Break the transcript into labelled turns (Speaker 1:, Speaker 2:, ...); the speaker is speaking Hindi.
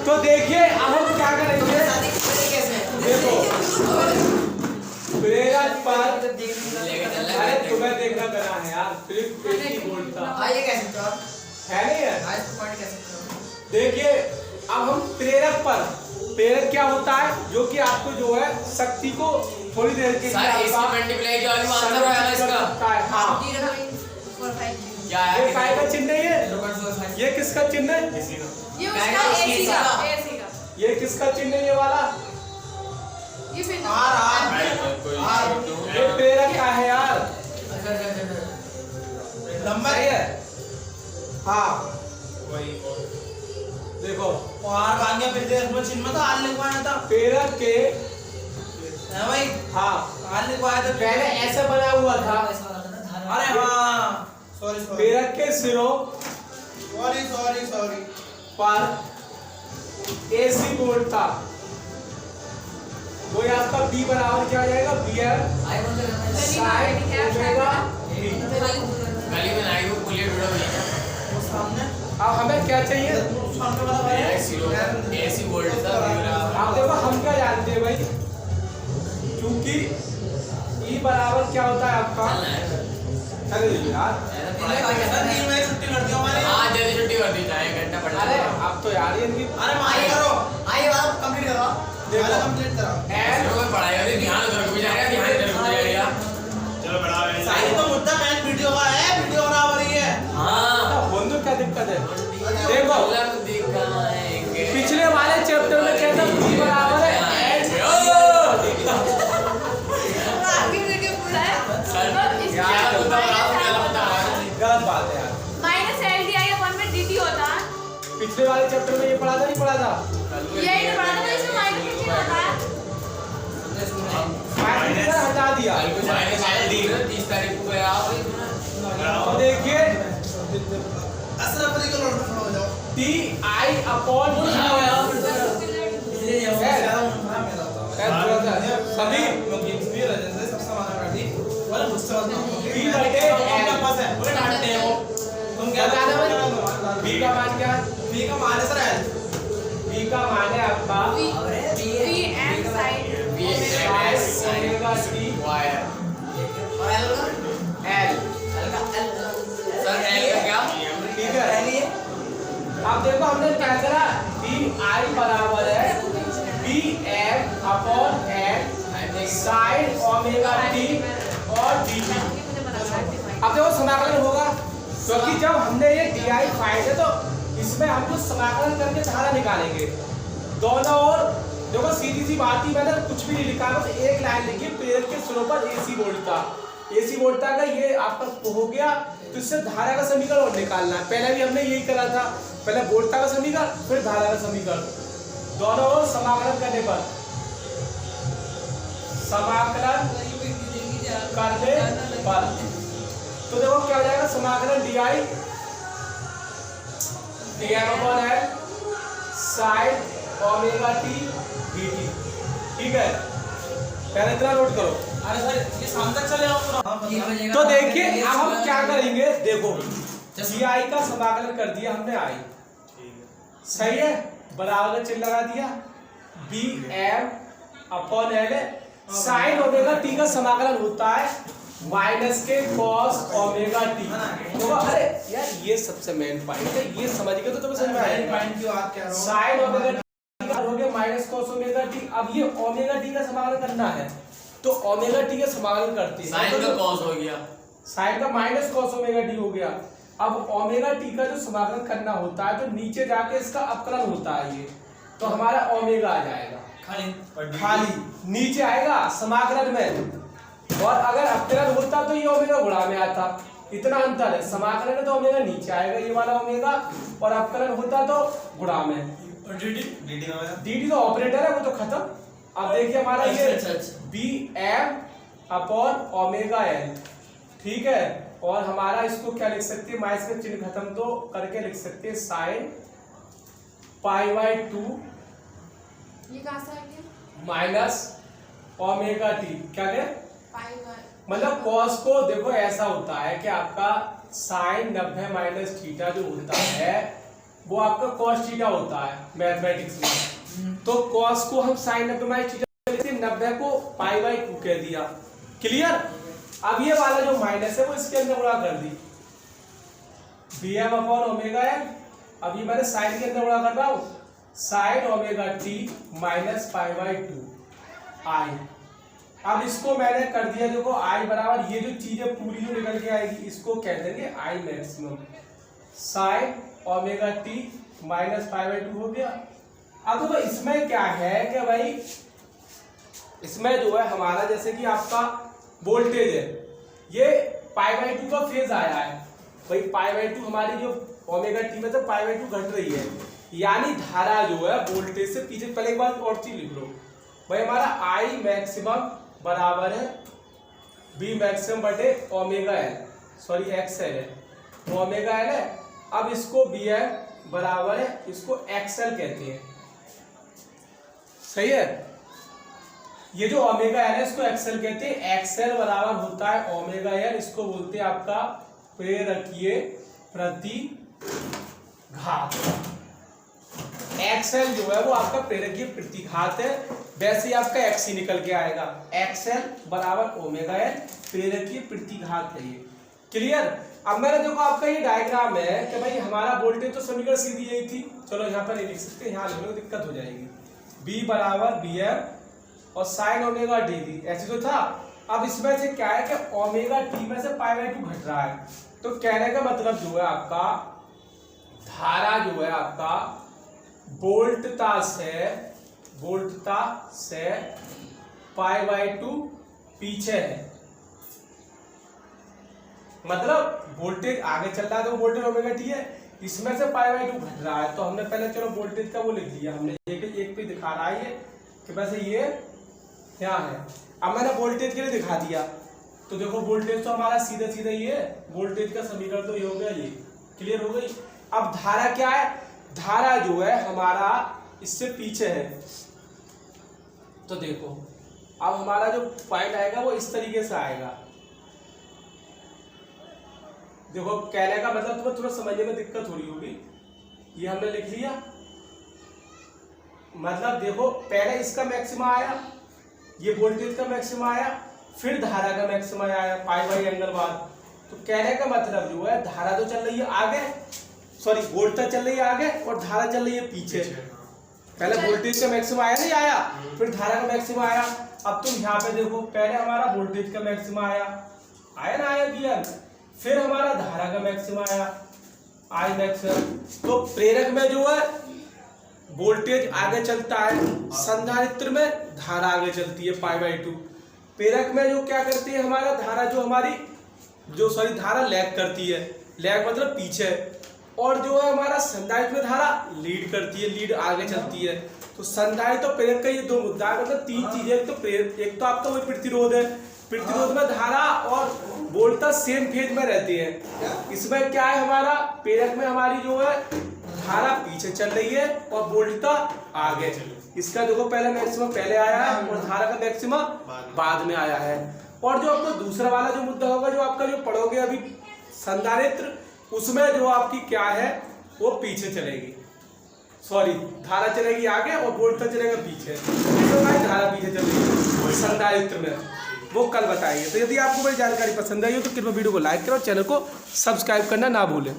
Speaker 1: तो देखिए अब हम क्या करेंगे, देखो प्रेरक पर, अरे तुम्हें देखना करना है यार, सिर्फ 80 वोल्ट था है नहीं है। देखिए अब हम प्रेरक पर, प्रेरक क्या होता है, जो कि आपको जो है शक्ति को थोड़ी देर के लिए
Speaker 2: सर इसकी मल्टीप्लाई जो आगे आंसर होगा इसका
Speaker 1: हाँ
Speaker 2: क्या है,
Speaker 1: ये काय का चिन्ह है, ये किसका चिन्ह है,
Speaker 3: ये उसका AC का
Speaker 1: ये किसका चिन्ह है, ये वाला
Speaker 3: ये फिर
Speaker 1: ये प्रेरक का है यार,
Speaker 4: नंबर
Speaker 1: सही है हाँ। देखो
Speaker 4: और भाग्य फिर से इसमें चिन्ह था, आल लिखवाना था
Speaker 1: प्रेरक के
Speaker 4: है भाई,
Speaker 1: हाँ
Speaker 4: आल लिखवाया था
Speaker 1: पहले ऐसा बना हुआ था,
Speaker 4: अरे हाँ सॉरी
Speaker 1: प्रेरक के सिरों
Speaker 4: सॉरी
Speaker 1: पर AC बोल्ट था, वो आपका B बराबर क्या आ जाएगा, BR साइन ओमेगा T।
Speaker 2: गली में नाई को पुलिया ढूंढो भैया
Speaker 4: वो सामने
Speaker 1: अब हमें क्या चाहिए,
Speaker 4: सामने वाला भाई
Speaker 2: AC वोल्ट था
Speaker 1: आप देखो हम क्या जानते हैं भाई, क्योंकि E बराबर क्या होता है आपका, चलो यार
Speaker 4: तीन बजे छुट्टी कर दियो हमारी।
Speaker 2: हाँ जल्दी छुट्टी कर दी जाए, घंटा पढ़
Speaker 1: अरे अब तो यार ये इनकी
Speaker 4: अरे माई करो, आइए बात कंप्लीट करो,
Speaker 1: देखो
Speaker 4: कंप्लीट करो।
Speaker 1: L
Speaker 2: पढ़ाई होती ध्यान उधर को भी जाएगा, ध्यान इधर को भी जाएगा।
Speaker 5: चलो बढ़ा
Speaker 4: साइड तो मुद्दा मेन वीडियो का है, वीडियो बराबर ही है।
Speaker 2: हाँ
Speaker 1: बंदो क्या दिक्कत है,
Speaker 4: देखो
Speaker 2: मतलब दिखाएंगे
Speaker 1: पिछले वाले चैप्टर में क्या था, B बराबर है L
Speaker 3: आगे वीडियो पूरा है
Speaker 2: सर,
Speaker 3: तो इसका
Speaker 2: यार, बता रहा हूँ, क्या बता रहा हूँ।
Speaker 1: गलत बात है यार,
Speaker 3: -LDI/1 में DT होता है,
Speaker 1: पिछले वाले चैप्टर में ये पढ़ा था नहीं पढ़ा था,
Speaker 3: यही तो पढ़ा था, तो इसमें माइनस कितनी होता है,
Speaker 1: माइनस हटा दिया।
Speaker 2: कल को जाएंगे शायद 30 तारीख को गया
Speaker 1: तो देखिए
Speaker 4: असरपति को लौट खड़ा हो जाओ।
Speaker 1: TI/T सभी B का मान क्या है,
Speaker 4: B का मान है सर L,
Speaker 1: B का मान है आपका
Speaker 3: V and sin
Speaker 1: omega T
Speaker 2: wire
Speaker 4: और L का
Speaker 1: L,
Speaker 2: सर एल का क्या
Speaker 1: ठीक है। अब देखो हमने क्या करा, DI बराबर है BM/N sin ओमेगा T और DT। अब देखो समाकलन होगा, क्योंकि जब हमने ये DI फाइंड है तो इसमें हम कुछ समाकलन करके धारा निकालेंगे दोनों ओर। देखो सीधी सी बात ही, मैंने कुछ भी नहीं लिखा, बस एक लाइन लिखी, प्रेरक के सिरों पर AC वोल्ट था, AC वोल्ट का ये आपका हो गया, तो इससे धारा का समीकरण और निकालना है। पहले भी हमने यही करा था, पहले वोल्टता का समीकरण फिर धारा का समीकरण, दोनों ओर समाकलन करने पर, समाकलन करने पर तो देखो क्या हो जाएगा, समाकलन DI DM/L sin omega T dt, ठीक है। पहले इतना नोट करो।
Speaker 4: अरे सर ये शाम तक चले आओ
Speaker 1: तो देखिए अब हम क्या करेंगे, देखो GI का समाकलन कर दिया हमने I, सही है, बराबर का चिन्ह लगा दिया, BM/L sin ओमेगा T का समाकलन होता है माइनस के cos ओमेगा T। तो अरे यार ये सबसे मेन पॉइंट है, ये समझ गए तो तुम्हें समझ में आएगा।
Speaker 4: पॉइंट की बात कह रहा हूं,
Speaker 1: sin ओमेगा T हो गया माइनस cos ओमेगा T। अब ये ओमेगा T का समाकलन करना है, तो ओमेगा T का समाकलन करते हैं,
Speaker 2: साइन का कॉस हो गया,
Speaker 1: साइन का माइनस cos ओमेगा T हो गया। अब ओमेगा T का जो समाकलन करना होता है तो नीचे जाके इसका अपकलन होता है, ये तो हमारा ओमेगा आ जाएगा खाली नीचे आएगा समाकलन में, और अगर अपकलन होता तो ये ओमेगा गुणा में आता, इतना अंतर है। समाकलन में तो ओमेगा नीचे आएगा ये वाला ओमेगा, और अपकलन होता तो गुणा में।
Speaker 4: और dd
Speaker 1: तो ऑपरेटर है, वो तो खत्म। अब देखिए हमारा ये BM/L, ठीक है, और हमारा इसको क्या लिख सकते हैं, माइनस का चिन्ह खत्म तो करके लिख सकते हैं sin π/2
Speaker 3: ये कहाँ से आ गया,
Speaker 1: माइनस ओमेगा T, क्या है
Speaker 3: पाई
Speaker 1: मतलब कॉस को देखो ऐसा होता है कि आपका साइन 90 माइनस थीटा जो होता है वो आपका cos थीटा होता है मैथमेटिक्स में। तो cos को हम sin 90 माइनस थीटा लेते हैं, 90 को पाई बाई 2 कह दिया। क्लियर? अब ये वाला जो माइनस है वो इसके अंदर गुणा कर दी, Vm अपॉन ओमेगा एन। अब ये मैंने साइन के अंदर गुणा कर रहा हूँ, sine omega T minus pi by 2 आई। अब इसको मैंने कर दिया, देखो आई बराबर ये जो चीजें पूरी जो निकल के आएगी इसको कह देंगे I maximum, sine omega T minus pi by 2 हो गया। अब देखो इसमें क्या है कि भाई इसमें जो है हमारा जैसे कि आपका वोल्टेज है, ये पाई बाई 2 का फेज आया है भाई, पाई बाई 2 हमारी जो ओमेगा टी में तो पाई बाई 2 घट रही है, यानी धारा जो है वोल्टेज से पीछे। पहले एक बार और चीज लिख लो भाई, हमारा आई मैक्सिमम बराबर है बी मैक्सिमम बटे omega L, sorry x L है, तो ओमेगा एल है। अब इसको बी एम बराबर है, इसको एक्स एल कहते हैं, सही है। ये जो ओमेगा एल है इसको एक्स एल कहते हैं। एक्स एल बराबर होता है ओमेगा एल, इसको बोलते हैं आपका प्रेरकीय प्रतिघात। एक्सएल जो है वो आपका प्रेरकीय प्रतिघात है, वैसे ही आपका एक्स ही निकल के आएगा, एक्सएल बराबर ओमेगा एल प्रेरकीय प्रतिघात है ये। क्लियर? अब मैंने देखो आपका ये डायग्राम है कि भाई हमारा वोल्टेज तो समीकरण सीधी यही थी, चलो यहाँ पर नहीं लिख सकते, यहाँ लिख लो दिक्कत हो जाएगी। बी बराबर बी एम और साइन ओमेगा डी वी, ऐसे तो था। अब इसमें से क्या है कि ओमेगा टी में से पाई बाई 2 घट रहा है, तो कहने का मतलब जो है आपका धारा जो है आपका वोल्टता से पाई बाई 2 पीछे है। मतलब वोल्टेज आगे चल रहा है तो वोल्टेज ओमेगा टी है, इसमें से पाई बाई 2 घट रहा है, तो हमने पहले चलो वोल्टेज का वो लिख लिया हमने, एक पे दिखा रहा है ये कि वैसे ये क्या है। अब मैंने वोल्टेज के लिए दिखा दिया, तो देखो वोल्टेज तो हमारा सीधा सीधा ही है, वोल्टेज का समीकरण तो ये हो गया, ये क्लियर हो गई। अब धारा क्या है, धारा जो है हमारा इससे पीछे है, तो देखो अब हमारा जो पॉइंट आएगा वो इस तरीके से आएगा। देखो कहने का मतलब तुम्हें थोड़ा समझने में दिक्कत हो रही होगी, ये हमने लिख लिया। मतलब देखो पहले इसका मैक्सिमा आया, ये वोल्टेज का मैक्सिमा आया, फिर धारा का मैक्सिमा आया पाई बाई एंगल बाद। तो कहने का मतलब जो है धारा तो चल रही है आगे, सॉरी वोल्टेज चल रही है आगे और धारा चल रही है पीछे। पहले वोल्टेज का मैक्सिमा आया नहीं आया, फिर धारा का मैक्सिमा आया। अब तुम यहाँ पे देखो पहले हमारा वोल्टेज का मैक्सिमा आया ना, आया दिया, फिर हमारा धारा का मैक्सिमा आया आई मैक्सिमम। तो प्रेरक में जो है वोल्टेज आगे चलता है, संधारित्र में धारा आगे चलती है पाई बाई 2। प्रेरक में जो क्या करती है हमारा धारा जो हमारी जो सॉरी धारा लैग करती है, लैग मतलब पीछे, और जो है हमारा संधारित्र में धारा लीड करती है, लीड आगे चलती है। तो संधारित्र और प्रेरक का ये दो मुद्दा है, मतलब तीन चीजें। एक तो आपका वही प्रतिरोध है, प्रतिरोध में धारा और वोल्टेज सेम फेज में रहते हैं। इसमें क्या है हमारा प्रेरक में हमारी जो है धारा पीछे चल रही है और वोल्टेज आगे। इसका देखो पहले मैक्सिमम पहले आया है और धारा का मैक्सिमम बाद में आया है। और जो आपको दूसरा वाला जो मुद्दा होगा जो आपका जो पढ़ोगे अभी संधारित्र, उसमें जो आपकी क्या है वो पीछे चलेगी, सॉरी धारा चलेगी आगे और वोल्टेज चलेगा पीछे। इसमें धारा पीछे चलेगी संधारित्र में, वो कल बताएंगे। तो यदि आपको मेरी जानकारी पसंद आई हो तो कृपया वीडियो को लाइक करो, चैनल को सब्सक्राइब करना ना भूलें।